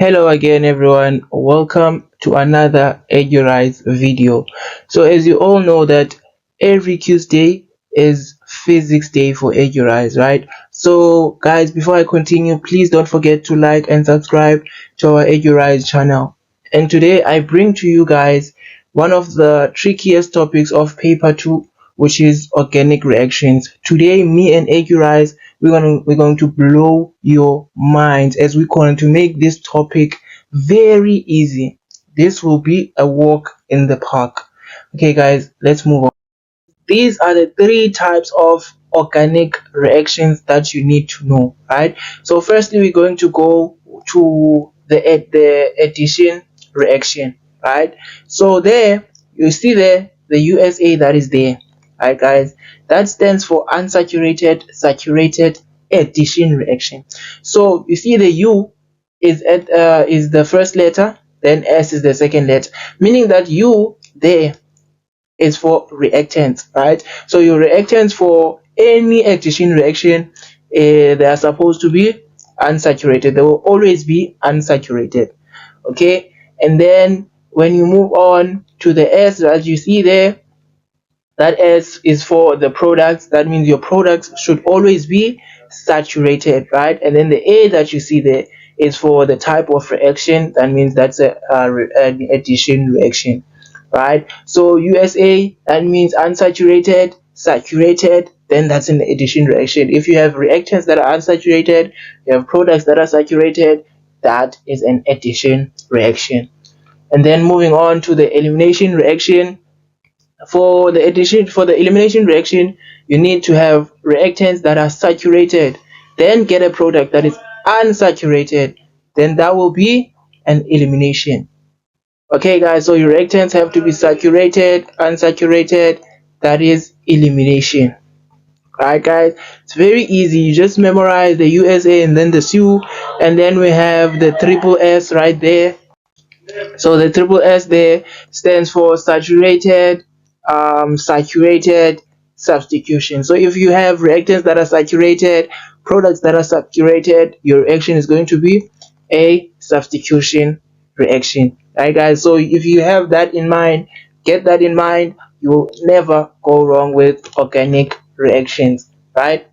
Hello again everyone, welcome to another EduRise video. So as you all know that every Tuesday is physics day for EduRise, right? So guys, before I continue, please don't forget to like and subscribe to our EduRise channel. And today I bring to you guys one of the trickiest topics of paper 2, which is organic reactions. Today me and EduRise we're going to blow your minds as we're going to make this topic very easy. This will be a walk in the park. Okay guys, let's move on. These are the three types of organic reactions that you need to know, right? So firstly we're going to go to the addition reaction, right? So there you see there the USA that is there, right guys? That stands for unsaturated saturated addition reaction. So you see the U is the first letter, then S is the second letter, meaning that U there is for reactants, right? So your reactants for any addition reaction, they are supposed to be unsaturated. They will always be unsaturated. Okay, and then when you move on to the S, as you see there, that S is for the products. That means your products should always be saturated, right? And then the A that you see there is for the type of reaction. That means that's an addition reaction, right? So USA, that means unsaturated, saturated, then that's an addition reaction. If you have reactants that are unsaturated, you have products that are saturated, that is an addition reaction. And then moving on to the elimination reaction. For the elimination reaction, you need to have reactants that are saturated, then get a product that is unsaturated, then that will be an elimination. Okay guys, so your reactants have to be saturated, unsaturated, that is elimination. Alright guys, it's very easy. You just memorize the USA and then the SU, and then we have the triple S right there. So the triple S there stands for saturated, saturated substitution. So if you have reactants that are saturated, products that are saturated, your reaction is going to be a substitution reaction, right guys? So if you have that in mind, get that in mind, you will never go wrong with organic reactions, right?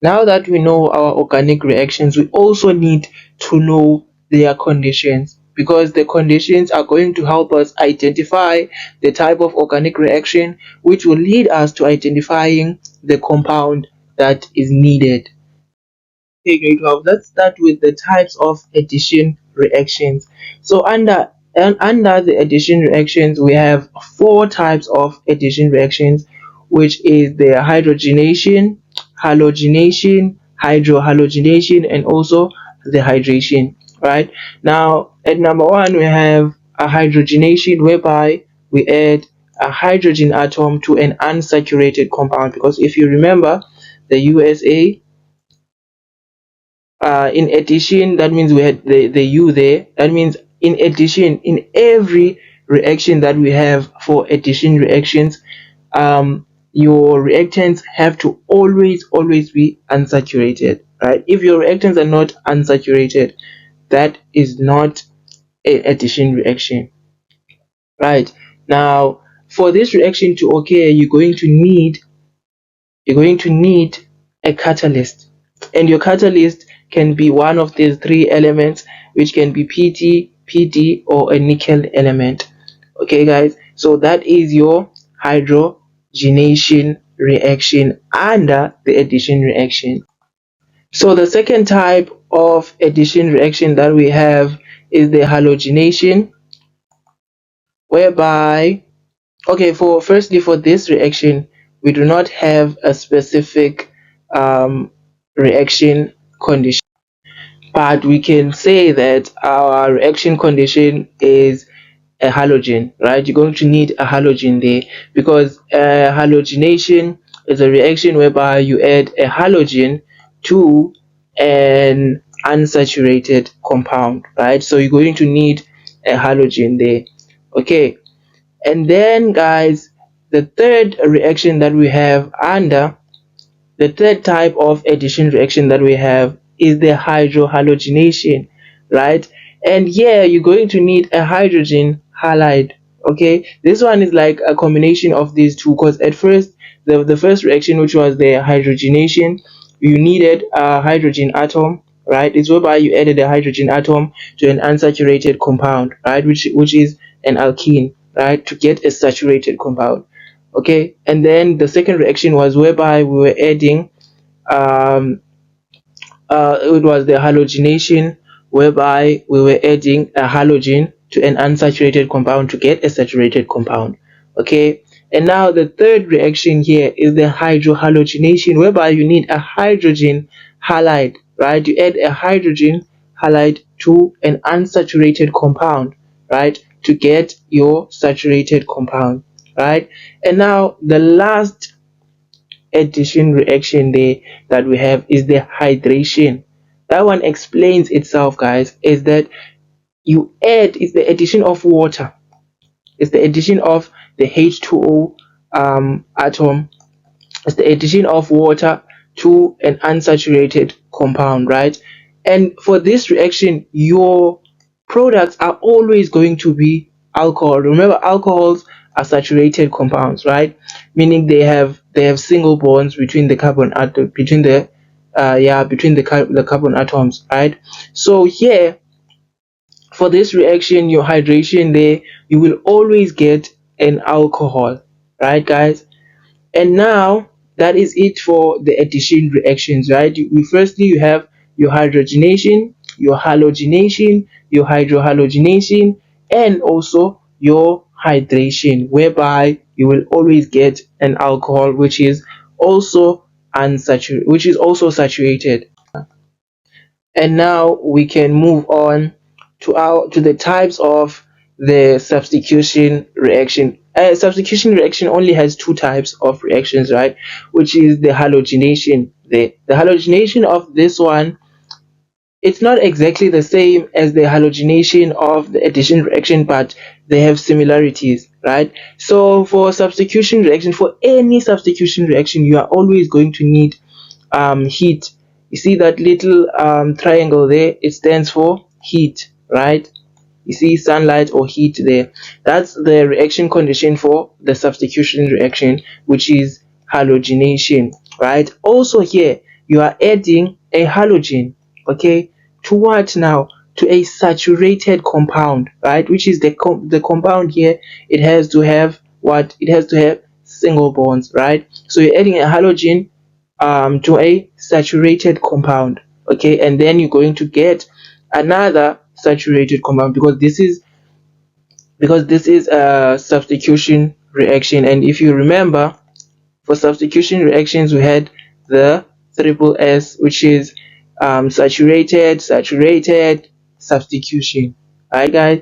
Now that we know our organic reactions, we also need to know their conditions, because the conditions are going to help us identify the type of organic reaction, which will lead us to identifying the compound that is needed. Okay, grade 12. Let's start with the types of addition reactions. So under the addition reactions, we have four types of addition reactions, which is the hydrogenation, halogenation, hydrohalogenation, and also the hydration. Right now, at number one, we have a hydrogenation, whereby we add a hydrogen atom to an unsaturated compound. Because if you remember, the USA, in addition, that means we had the U there. That means in addition, in every reaction that we have for addition reactions, your reactants have to always be unsaturated, right? If your reactants are not unsaturated, that is not a addition reaction, right? Now for this reaction to occur, you're going to need a catalyst, and your catalyst can be one of these three elements, which can be PT, PD, or a nickel element. Okay guys, so that is your hydrogenation reaction under the addition reaction. So the second type of addition reaction that we have is the halogenation, whereby, okay, for this reaction, we do not have a specific reaction condition, but we can say that our reaction condition is a halogen, right? You're going to need a halogen there, because halogenation is a reaction whereby you add a halogen to an unsaturated compound, right? So you're going to need a halogen there. Okay, and then guys, the third reaction that we have under the third type of addition reaction that we have is the hydrohalogenation, right? And here you're going to need a hydrogen halide. Okay, this one is like a combination of these two, because at first the first reaction, which was the hydrogenation, you needed a hydrogen atom, right? It's whereby you added a hydrogen atom to an unsaturated compound, right, which is an alkene, right, to get a saturated compound. Okay, and then the second reaction was whereby we were adding um it was the halogenation, whereby we were adding a halogen to an unsaturated compound to get a saturated compound. Okay, and now the third reaction here is the hydrohalogenation, whereby you need a hydrogen halide, right? You add a hydrogen halide to an unsaturated compound, right, to get your saturated compound, right? And now the last addition reaction there that we have is the hydration. That one explains itself, guys. Is that you add, is the addition of water, it's the addition of the H2O atom, it's the addition of water to an unsaturated compound, right? And for this reaction, your products are always going to be alcohol. Remember, alcohols are saturated compounds, right? Meaning they have single bonds between the carbon atom, between the the carbon atoms, right? So here, for this reaction, your hydration there, you will always get an alcohol, right, guys? And now that is it for the addition reactions, right? Firstly, you have your hydrogenation, your halogenation, your hydrohalogenation, and also your hydration, whereby you will always get an alcohol which is also unsaturated, which is also saturated. And now we can move on to the types of the substitution reaction. Substitution reaction only has two types of reactions, right? Which is the halogenation. The halogenation of this one, it's not exactly the same as the halogenation of the addition reaction, but they have similarities, right? So for substitution reaction, for any substitution reaction, you are always going to need heat. You see that little triangle there, it stands for heat, right? You see sunlight or heat there. That's the reaction condition for the substitution reaction, which is halogenation, right? Also here, you are adding a halogen, okay, to what now? To a saturated compound, right? Which is the compound here, it has to have what? It has to have single bonds, right? So you're adding a halogen to a saturated compound, okay, and then you're going to get another saturated compound, because this is a substitution reaction. And if you remember, for substitution reactions we had the triple S, which is saturated, substitution. Alright, guys.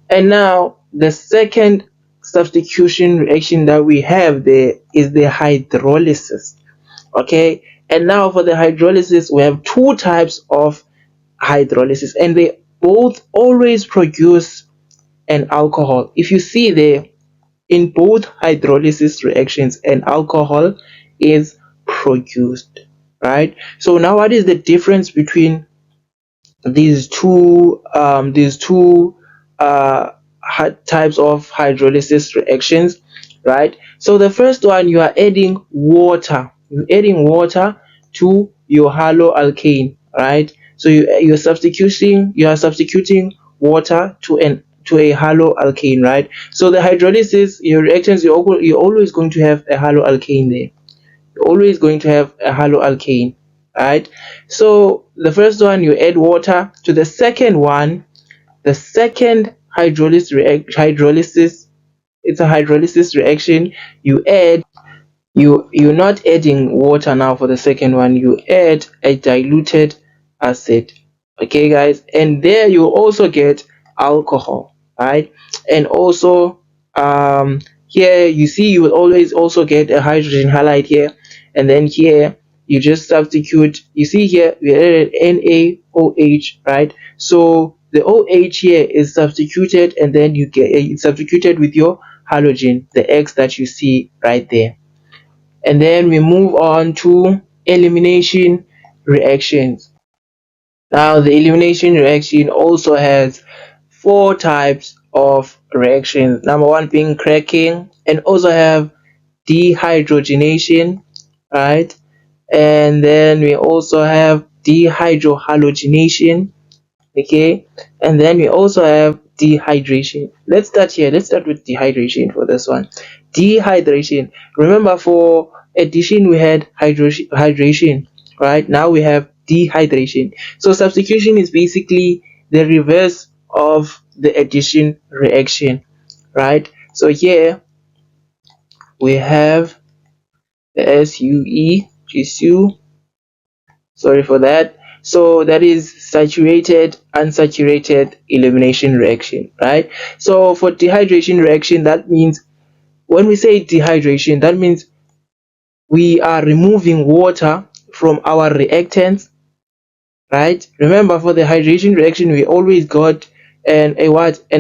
And now the second substitution reaction that we have there is the hydrolysis. Okay, and now for the hydrolysis, we have two types of hydrolysis, and they both always produce an alcohol. If you see there, in both hydrolysis reactions, an alcohol is produced, right? So now what is the difference between these two types of hydrolysis reactions, right? So the first one, you are adding water, to your haloalkane, right? So you are substituting water to a haloalkane, right? So the hydrolysis, your reactions, you're always going to have a haloalkane there. You're always going to have a haloalkane, right? So the first one, you add water to the second one. The second hydrolysis, it's a hydrolysis reaction. You're not adding water now. For the second one, you add a diluted acid, okay, guys, and there you also get alcohol, right? And also here you see, you will always also get a hydrogen halide here, and then here you just substitute. You see here we added NaOH, right? So the OH here is substituted, and then you get it's substituted with your halogen, the X that you see right there. And then we move on to elimination reactions. Now the elimination reaction also has four types of reactions. Number one being cracking, and also have dehydrogenation, right? And then we also have dehydrohalogenation, okay, and then we also have dehydration. Let's start here. Let's start with dehydration for this one. Dehydration, remember for addition we had hydration, right? Now we have dehydration. So substitution is basically the reverse of the addition reaction, right? So here we have the SUE, sorry for that. So that is saturated unsaturated elimination reaction, right? So for dehydration reaction, that means when we say dehydration, that means we are removing water from our reactants, right? Remember, for the hydration reaction we always got an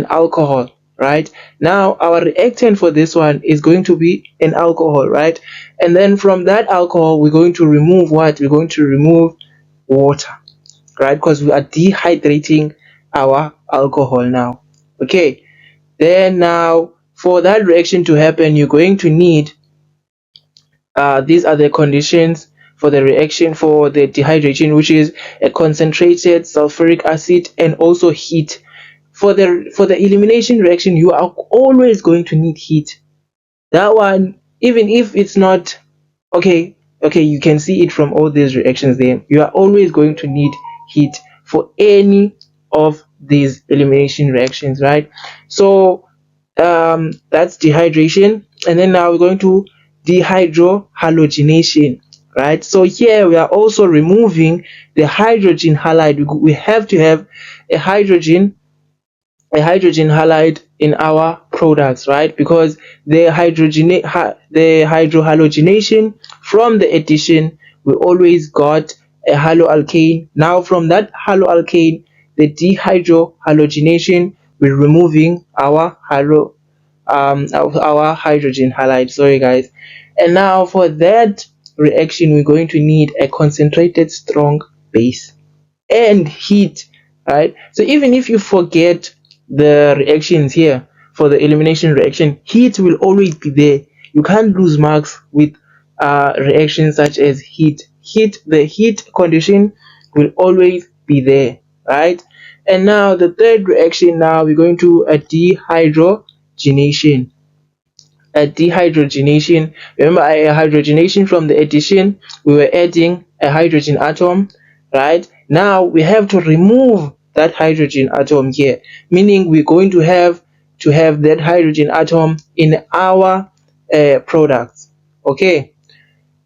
alcohol, right? Now our reactant for this one is going to be an alcohol, right? And then from that alcohol we're going to remove what? We're going to remove water, right? Because we are dehydrating our alcohol now. Okay, then now for that reaction to happen, you're going to need these are the conditions for the reaction for the dehydration, which is a concentrated sulfuric acid and also heat. For the elimination reaction, you are always going to need heat. That one, even if it's not okay, you can see it from all these reactions there. You are always going to need heat for any of these elimination reactions, right? So that's dehydration. And then now we're going to dehydrohalogenation, right? So here we are also removing the hydrogen halide. We have to have a hydrogen halide in our products, right? Because the hydrohalogenation from the addition, we always got a haloalkane. Now from that haloalkane, the dehydrohalogenation, we're removing our hydrogen halide, sorry guys. And now for that reaction we're going to need a concentrated strong base and heat, right? So even if you forget the reactions here for the elimination reaction, heat will always be there. You can't lose marks with reactions such as the heat condition will always be there, right? And now the third reaction, now we're going to a dehydrogenation. Remember, a hydrogenation, from the addition we were adding a hydrogen atom, right? Now we have to remove that hydrogen atom here, meaning we're going to have that hydrogen atom in our products. Okay,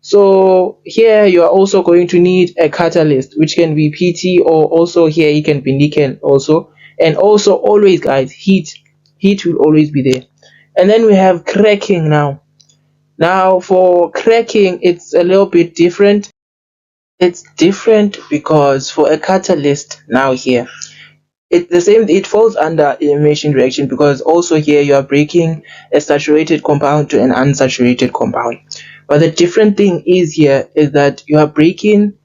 so here you are also going to need a catalyst, which can be PT, or also here it can be nickel also. And also always guys, heat will always be there. And then we have cracking. Now for cracking it's a little bit different. It's different because for a catalyst, now here it's the same, it falls under elimination reaction, because also here you are breaking a saturated compound to an unsaturated compound. But the different thing is here is that you are breaking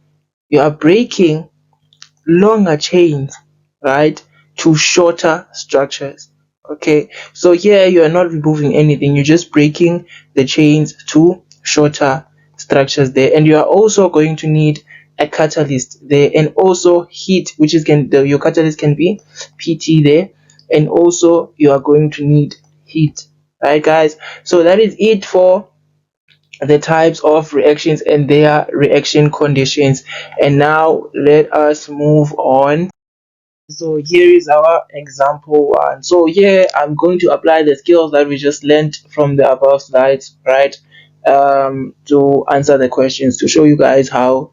longer chains, right, to shorter structures. Okay, so here you are not removing anything, you're just breaking the chains to shorter structures there. And you are also going to need a catalyst there, and also heat, which is your catalyst can be PT there. And also you are going to need heat, right guys? So that is it for the types of reactions and their reaction conditions. And now let us move on. So here is our example one. So here I'm going to apply the skills that we just learned from the above slides, right, to answer the questions, to show you guys how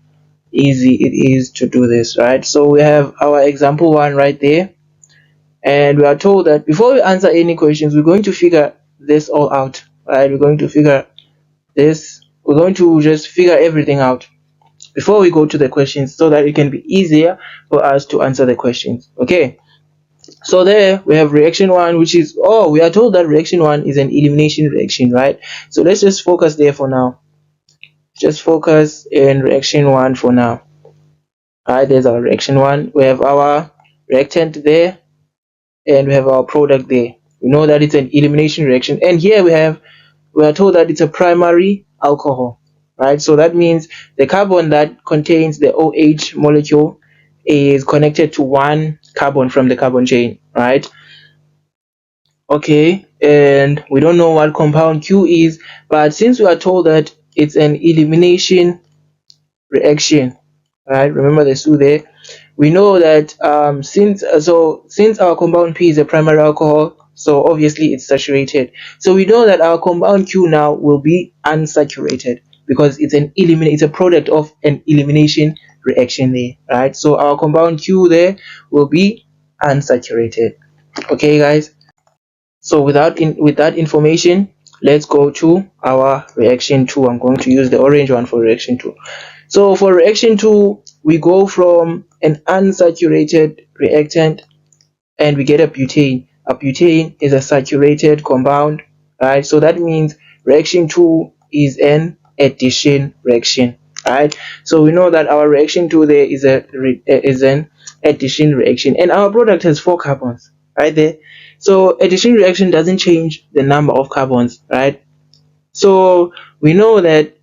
easy it is to do this, right? So we have our example one right there, and we are told that before we answer any questions, we're going to figure this all out, right? We're going to just figure everything out before we go to the questions, so that it can be easier for us to answer the questions. Okay, so there we have reaction one, which is, we are told that reaction one is an elimination reaction, right? So let's just focus there for now. Just focus in reaction one for now. Alright, there's our reaction 1. We have our reactant there, and we have our product there. We know that it's an elimination reaction, and here we are told that it's a primary alcohol, right? So that means the carbon that contains the OH molecule is connected to one carbon from the carbon chain, right? Okay, and we don't know what compound Q is, but since we are told that it's an elimination reaction, right? Remember the SU there. We know that since our compound P is a primary alcohol, so obviously it's saturated. So we know that our compound Q now will be unsaturated because it's a product of an elimination reaction there, right? So our compound Q there will be unsaturated. Okay, guys. So with that information, let's go to our reaction 2. I'm going to use the orange one for reaction 2. So for reaction 2, we go from an unsaturated reactant and we get a butane. A butane is a saturated compound, right? So that means reaction 2 is an addition reaction, right? So we know that our reaction 2 there is an addition reaction, and our product has 4 carbons right there. So addition reaction doesn't change the number of carbons, right? So we know that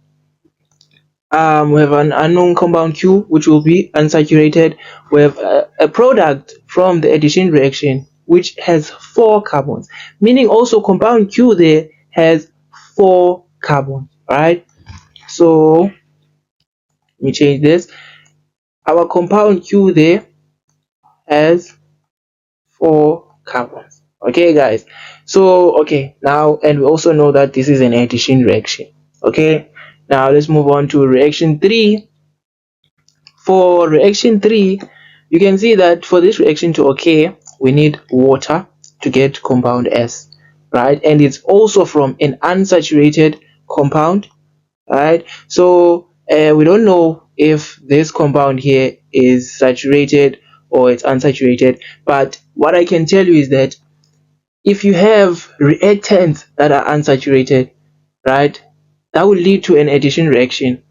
we have an unknown compound Q which will be unsaturated. We have a product from the addition reaction which has 4 carbons, meaning also compound Q there has 4 carbons, right? So let me change this. Our compound Q there has 4 carbons. Okay, guys. So okay, now, and we also know that this is an addition reaction. Okay, now let's move on to reaction 3. For reaction 3, you can see that for this reaction to occur, we need water to get compound S, right? And it's also from an unsaturated compound, right? So we don't know if this compound here is saturated or it's unsaturated, but what I can tell you is that if you have reactants that are unsaturated, right, that will lead to an addition reaction,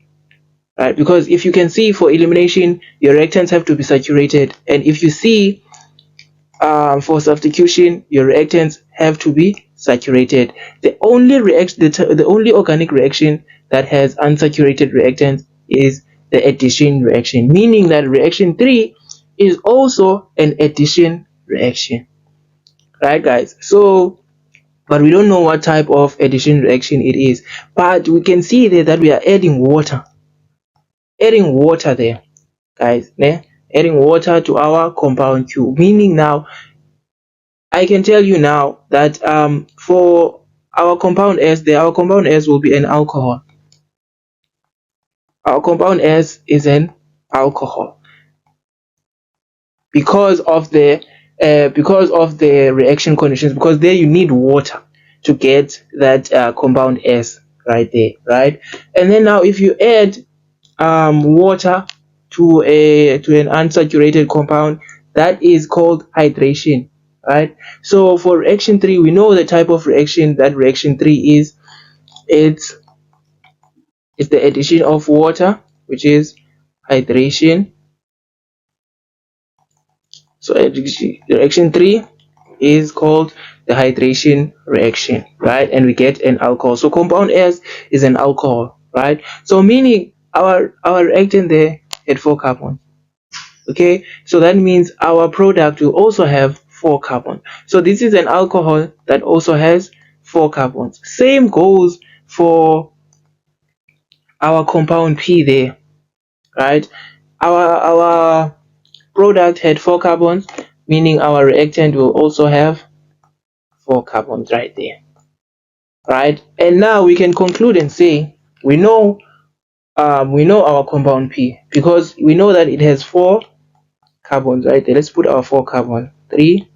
right? Because if you can see, for elimination your reactants have to be saturated, and if you see for substitution your reactants have to be saturated. The only organic reaction that has unsaturated reactants is the addition reaction, meaning that reaction 3 is also an addition reaction, right, guys? So but we don't know what type of addition reaction it is, but we can see there that we are adding water there, guys, adding water to our compound Q, meaning now I can tell you now that for our compound S there, our compound S will be an alcohol. Our compound S is an alcohol because of the reaction conditions, because there you need water to get that compound S right there, right? And then now if you add water to an unsaturated compound, that is called hydration, right? So for reaction 3, we know the type of reaction that reaction 3 is. It's the addition of water, which is hydration. So reaction 3 is called the hydration reaction, right? And we get an alcohol. So compound S is an alcohol, right? So meaning our reactant there had 4 carbons. Okay, so that means our product will also have 4 carbons. So this is an alcohol that also has 4 carbons. Same goes for our compound P there, right? Our product had 4 carbons, meaning our reactant will also have 4 carbons right there, right? And now we can conclude and say we know our compound P because we know that it has 4 carbons right there. Let's put our 4 carbon, 3,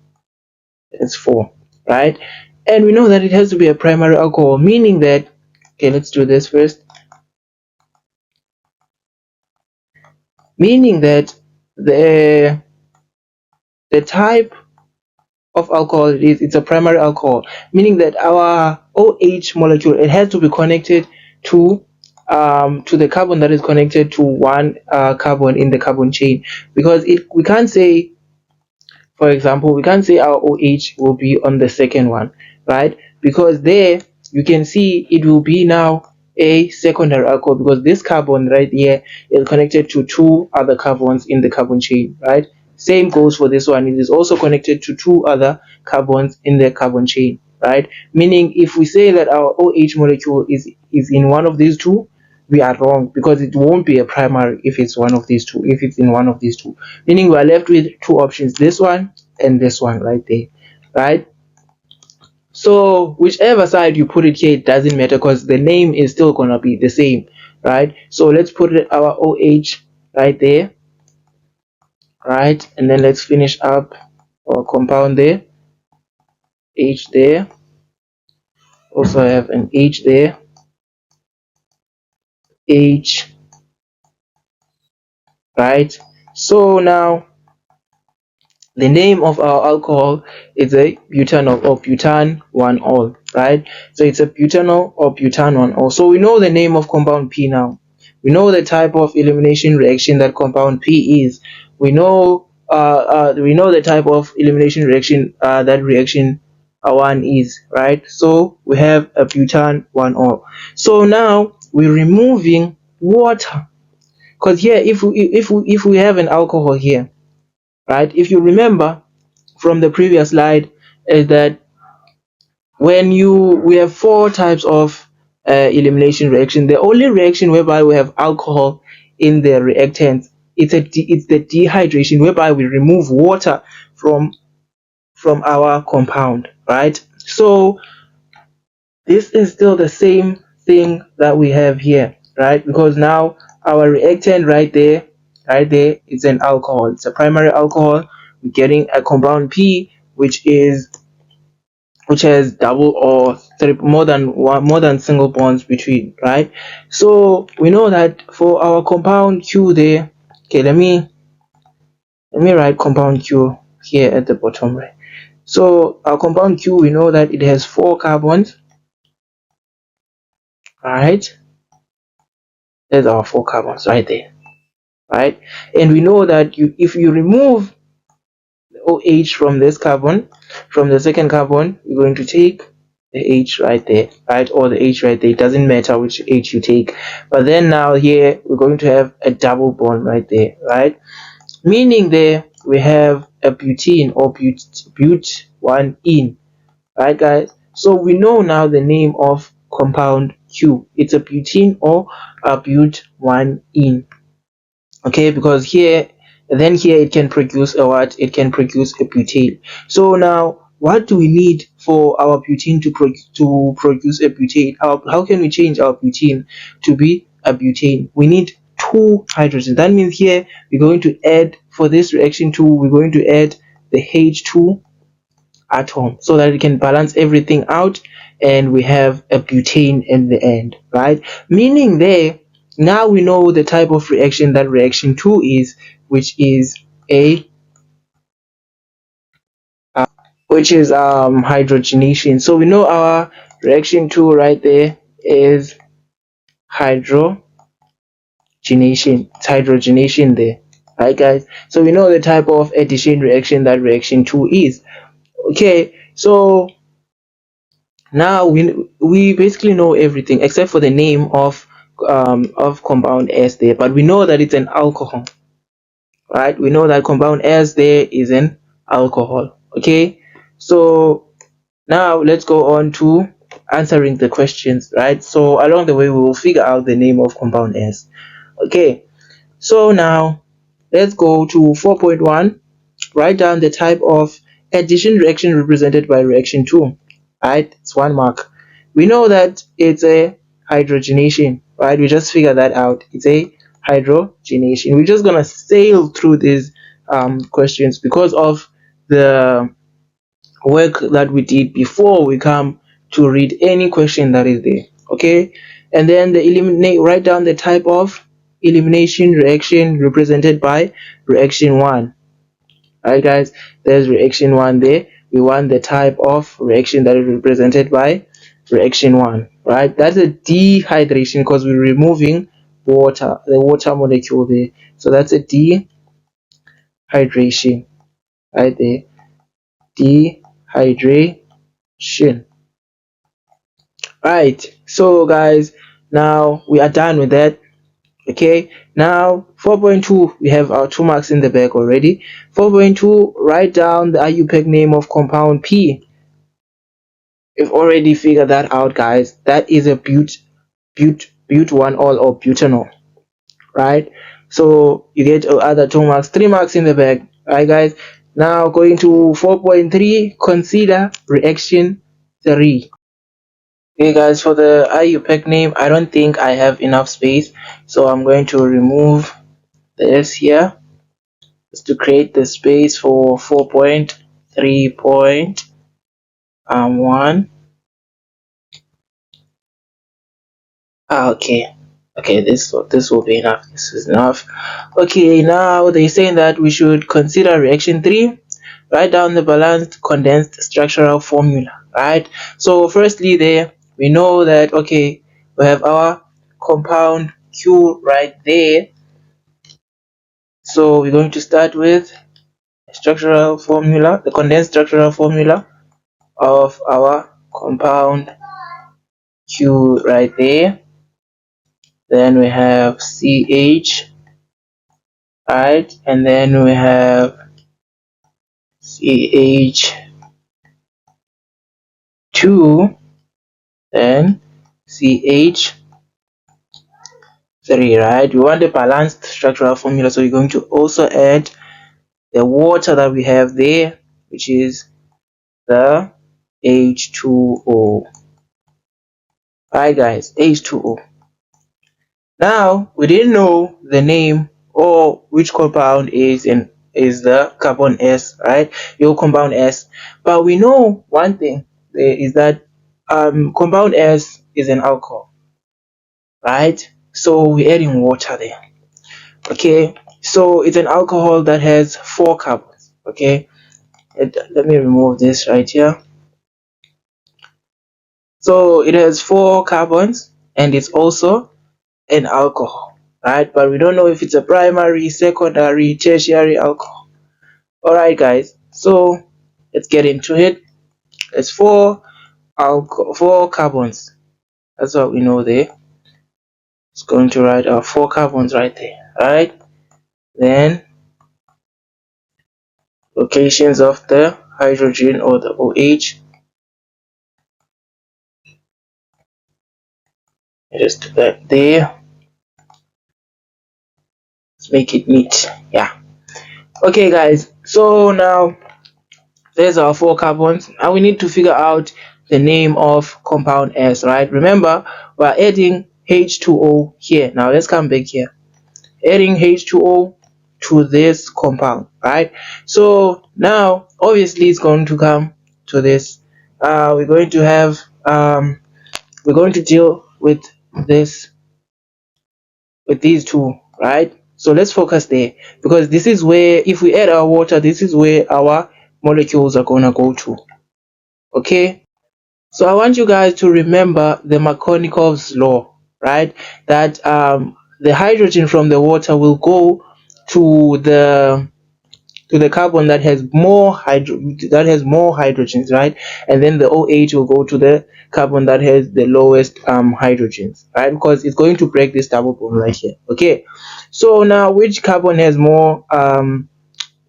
that's 4, right? And we know that it has to be a primary alcohol, meaning that, okay, let's do this first, meaning that the type of alcohol it's a primary alcohol, meaning that our OH molecule, it has to be connected to to the carbon that is connected to one carbon in the carbon chain, because we can't say, for example, we can't say our OH will be on the second one, right? Because there you can see it will be now a secondary alcohol, because this carbon right here is connected to two other carbons in the carbon chain, right? Same goes for this one. It is also connected to two other carbons in the carbon chain, right? Meaning if we say that our OH molecule is in one of these two, we are wrong, because it won't be a primary if it's one of these two, if it's in one of these two, meaning we are left with two options, this one and this one right there, right? So whichever side you put it here, it doesn't matter, because the name is still gonna be the same, right? So let's put it, our OH right there, right? And then let's finish up our compound there, H there, also have an H there, H, right? So now the name of our alcohol is a butanol or butan 1-ol, right? So it's a butanol or butan 1-ol. So we know the name of compound P now. We know the type of elimination reaction that compound P is. We know the type of elimination reaction that reaction 1 is, right? So we have a butan 1-ol. So now we're removing water, because here if we have an alcohol here, right? If you remember from the previous slide, is that we have four types of elimination reaction. The only reaction whereby we have alcohol in the reactant, it's the dehydration, whereby we remove water from our compound, right? So this is still the same thing that we have here, right? Because now our reactant right there, is an alcohol. It's a primary alcohol. We're getting a compound P, which has double or more than single bonds between, right? So we know that for our compound Q there, okay, let me write compound Q here at the bottom, right? So our compound Q, we know that it has 4 carbons, right? There's our 4 carbons right there, right? And we know that if you remove the OH from this carbon, from the second carbon, you're going to take the H right there, right? Or the H right there. It doesn't matter which H you take. But then now here we're going to have a double bond right there, right? Meaning there we have a butene or but1-ene, right, guys? So we know now the name of compound Q. It's a butene or a but1-ene. Okay, because here it can produce a what? It can produce a butane. So now what do we need for our butane to produce a butane? How can we change our butane to be a butane? We need 2 hydrogen. That means here we're going to add, for this reaction 2, we're going to add the H2 atom, so that it can balance everything out and we have a butane in the end, right? Meaning there, now we know the type of reaction that reaction 2 is, which is hydrogenation. So we know our reaction 2 right there is hydrogenation. It's hydrogenation there, right, guys? So we know the type of addition reaction that reaction 2 is. Okay, so now we basically know everything except for the name of compound S there, but we know that it's an alcohol, right? We know that compound S there is an alcohol. Okay, so now let's go on to answering the questions, right? So along the way we will figure out the name of compound S. Okay, so now let's go to 4.1. Write down the type of addition reaction represented by reaction 2, right? It's 1 mark. We know that it's a hydrogenation, right? We just figured that out. It's a hydrogenation. We're just gonna sail through these questions because of the work that we did before we come to read any question that is there. Okay, and then write down the type of elimination reaction represented by reaction 1. Alright, guys, there's reaction 1 there. We want the type of reaction that is represented by reaction 1, right? That's a dehydration because we're removing water, the water molecule there. So that's a dehydration right there. Dehydration. Right. So guys, now we are done with that. Okay, now 4.2, we have our 2 marks in the back already. 4.2, write down the IUPAC name of compound P. We've already figured that out, guys. That is a but1-ol or butanol, right? So you get other 2 marks, 3 marks in the back, right guys? Now going to 4.3, consider reaction 3. Okay guys, for the IUPAC name, I don't think I have enough space, so I'm going to remove the S here just to create the space for 4.3.1. Okay, this will be enough. This is enough. Okay, now they're saying that we should consider reaction 3. Write down the balanced condensed structural formula, right? So firstly there, we know that, okay, we have our compound Q right there. So we're going to start with structural formula, the condensed structural formula of our compound Q right there. Then we have CH, right? And then we have CH2, then CH3, right? We want a balanced structural formula, so we're going to also add the water that we have there, which is the H2O. Right guys, H2O. Now we didn't know the name or which compound is the carbon S, right? Your compound S. But we know one thing is that compound S is an alcohol, right? So we're adding water there. Okay, so it's an alcohol that has 4 carbons. Okay, let me remove this right here. So it has 4 carbons and it's also an alcohol, right? But we don't know if it's a primary, secondary, tertiary alcohol. All right guys, so let's get into it. It's 4 carbons. That's what we know there. It's going to write our 4 carbons right there, right? Then locations of the hydrogen or the OH. Just do that there. Let's make it neat. Yeah. Okay guys, so now there's our 4 carbons and we need to figure out the name of compound S, right? Remember, we're adding H2O here. Now let's come back here. Adding H2O to this compound, right? So now obviously it's going to come to this. We're going to have we're going to deal with this, with these two, right? So let's focus there, because this is where, if we add our water, this is where our molecules are gonna go to. Okay, so I want you guys to remember the Markovnikov's law, right? That the hydrogen from the water will go to the carbon that has more hydrogens, right? And then the OH will go to the carbon that has the lowest hydrogens, right? Because it's going to break this double bond right here. Okay, so now which carbon has more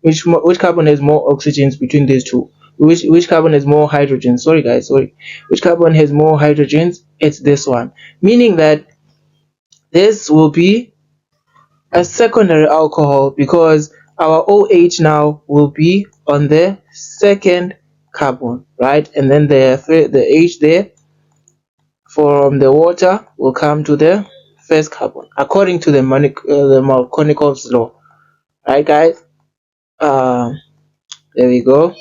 which carbon has more oxygens between these two? Which carbon has more hydrogens? Sorry guys, sorry. Which carbon has more hydrogens? It's this one, meaning that this will be a secondary alcohol because our OH now will be on the second carbon, right? And then the H there from the water will come to the first carbon according to the Markovnikov's law, right guys? There we go.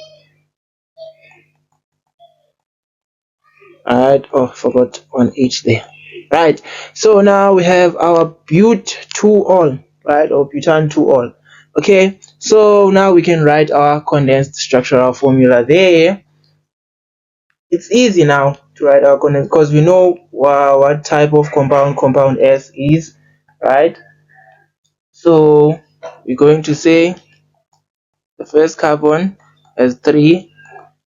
Alright, oh, forgot one H there. Right, so now we have our but2-ol, right, or butan-2-ol. Okay, so now we can write our condensed structural formula there. It's easy now to to write our coordinates because we know what type of compound S is, right? So we're going to say the first carbon has 3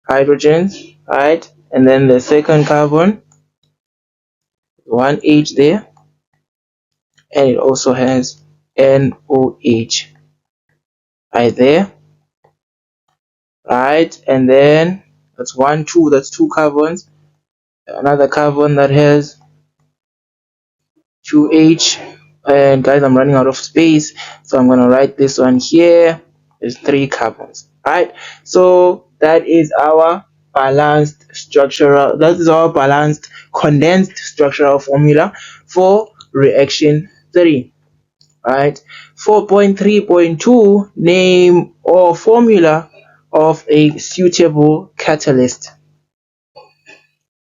hydrogens, right? And then the second carbon, 1 H there, and it also has NOH right there, right? And then that's 1 2, that's 2 carbons. Another carbon that has 2H, and guys, I'm running out of space, so I'm going to write this one here. There's 3 carbons, right? So that is our balanced condensed structural formula for reaction 3, right? 4.3.2, name or formula of a suitable catalyst,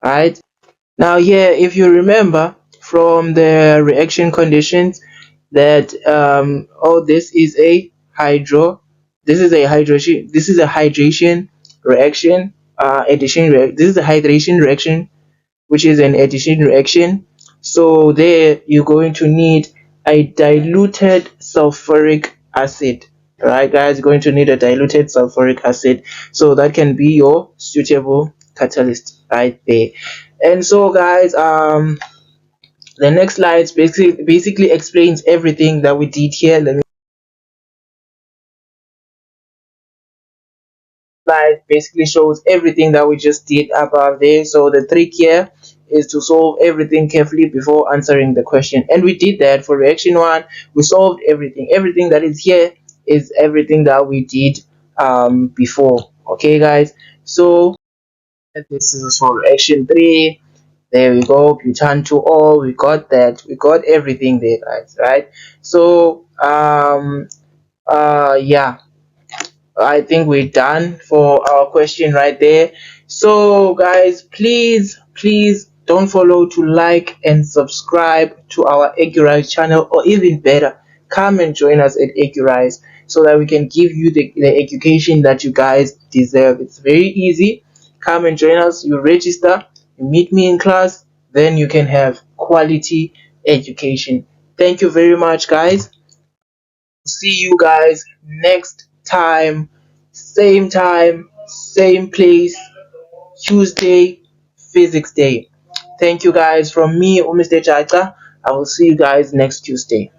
right? Now here, if you remember from the reaction conditions that this is a hydration reaction, this is a hydration reaction, which is an addition reaction. So there you're going to need a diluted sulfuric acid, right guys? You're going to need a diluted sulfuric acid, so that can be your suitable catalyst right there. And so guys, the next slide basically explains everything that we did here. Let me slide basically shows everything that we just did above there. So the trick here is to solve everything carefully before answering the question, and we did that for reaction 1. We solved everything that is here is everything that we did before. Okay guys, so this is for reaction 3. There we go, butan to all. We got that, we got everything there guys, right? So yeah, I think we're done for our question right there. So guys, please don't follow to like and subscribe to our Accurise channel, or even better, come and join us at Accurise so that we can give you the education that you guys deserve. It's very easy. Come and join us. You register, you meet me in class, then you can have quality education. Thank you very much guys. See you guys next time, same place, Tuesday, physics day. Thank you guys from me, Mr. Chacha. I will see you guys next Tuesday.